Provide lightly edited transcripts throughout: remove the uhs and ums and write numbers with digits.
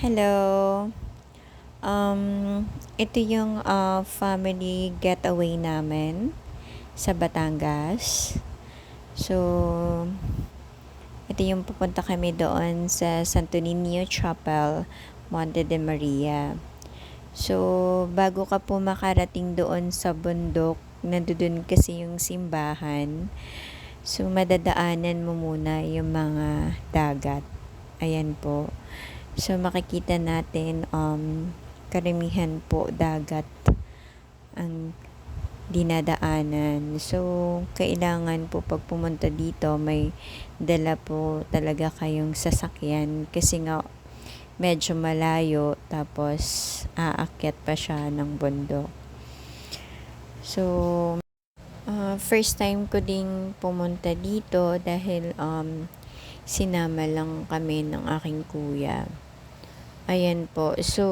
Hello. Ito yung family getaway namin sa Batangas. So, ito yung pupunta kami doon sa Santo Niño Chapel, Monte de Maria. So, bago ka po makarating doon sa bundok, nandoon kasi yung simbahan. So, madadaanan mo muna yung mga dagat. Ayan po. So, makikita natin, karamihan po dagat ang dinadaanan. So, kailangan po pag pumunta dito, may dala po talaga kayong sasakyan kasi nga medyo malayo tapos aakyat pa siya ng bundok. So, first time ko ding pumunta dito dahil sinama lang kami ng aking kuya. Ayan po. So,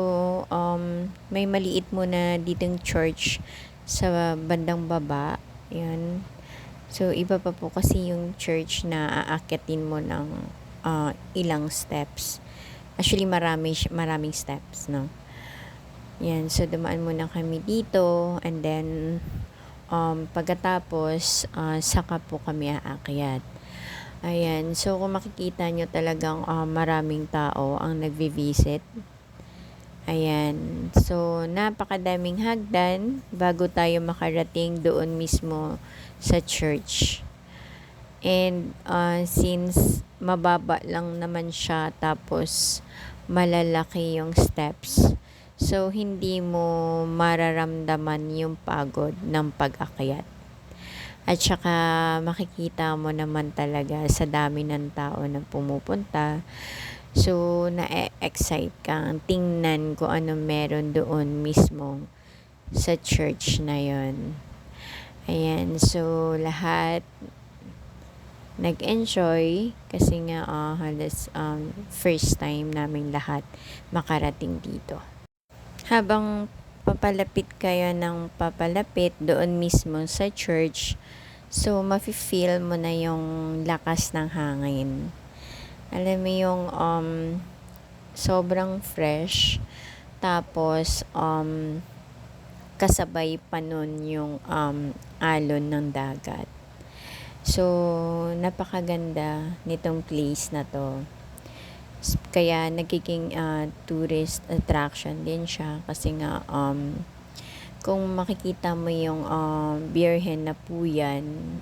may maliit muna ditong church sa bandang baba. Ayan. So, iba pa po kasi yung church na aakyatin mo ng ilang steps. Actually, maraming steps, no? Yan. So, dumaan muna kami dito. And then, pagkatapos, saka po kami aakyat. Ayan. So, kung makikita nyo talagang maraming tao ang nagvi-visit. Ayan. So, napakadaming hagdan bago tayo makarating doon mismo sa church. And, since mababa lang naman siya tapos malalaki yung steps. So, hindi mo mararamdaman yung pagod ng pag-akyat. At saka makikita mo naman talaga sa dami ng tao na pumupunta. So, na-excite kang tingnan kung ano meron doon mismo sa church na yon. Ayan, so lahat nag-enjoy kasi nga halos first time namin lahat makarating dito. Habang papalapit kayo ng papalapit doon mismo sa church, so mafe-feel mo na yung lakas ng hangin. Alam mo yung sobrang fresh, tapos kasabay pa nun yung alon ng dagat. So, napakaganda nitong place na to. Kaya nagiging tourist attraction din siya kasi nga kung makikita mo yung Birhen na Puyan,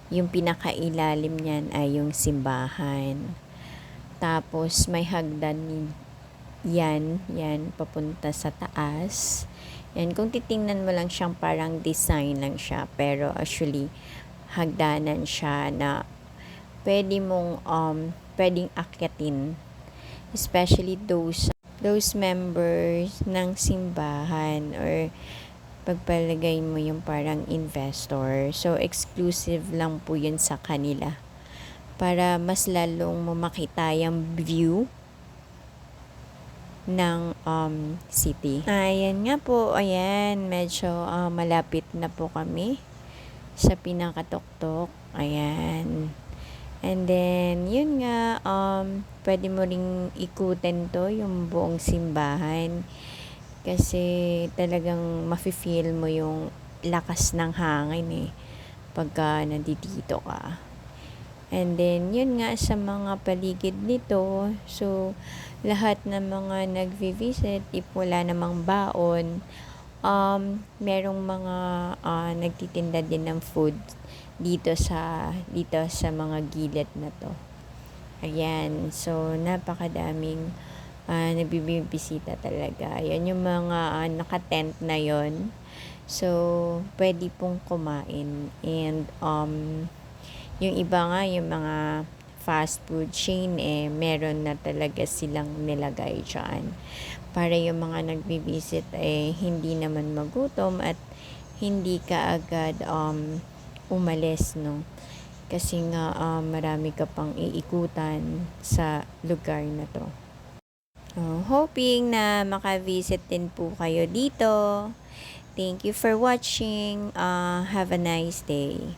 yung pinakailalim niyan ay yung simbahan. Tapos may hagdan yan papunta sa taas. Yan, kung titingnan mo lang siyang parang design lang siya, pero actually hagdanan siya na pwedeng akyatin, especially those members ng simbahan or pagpalagay mo yung parang investor. So, exclusive lang po yun sa kanila para mas lalong mo makita yung view ng city. Ayan nga po, ayan, medyo malapit na po kami sa pinakatuktok. Ayan. And then, yun nga, pwede mo ring ikutin to, yung buong simbahan. Kasi talagang mafe-feel mo yung lakas ng hangin pagka nandito ka. And then, yun nga sa mga paligid nito, so, lahat ng mga nagvi-visit, if wala namang baon, merong mga nagtitinda din ng food dito sa mga gilid na to. Ayan, so napakadaming nagbibisita talaga. Ayan yung mga naka-tent na yon. So, pwede pong kumain. And yung iba nga, yung mga fast food chain, meron na talaga silang nilagay dyan. Para yung mga nagbibisit, hindi naman magutom at hindi ka agad umalis, no? Kasi nga, marami ka pang iikutan sa lugar na to. Hoping na makavisit din po kayo dito. Thank you for watching. Have a nice day.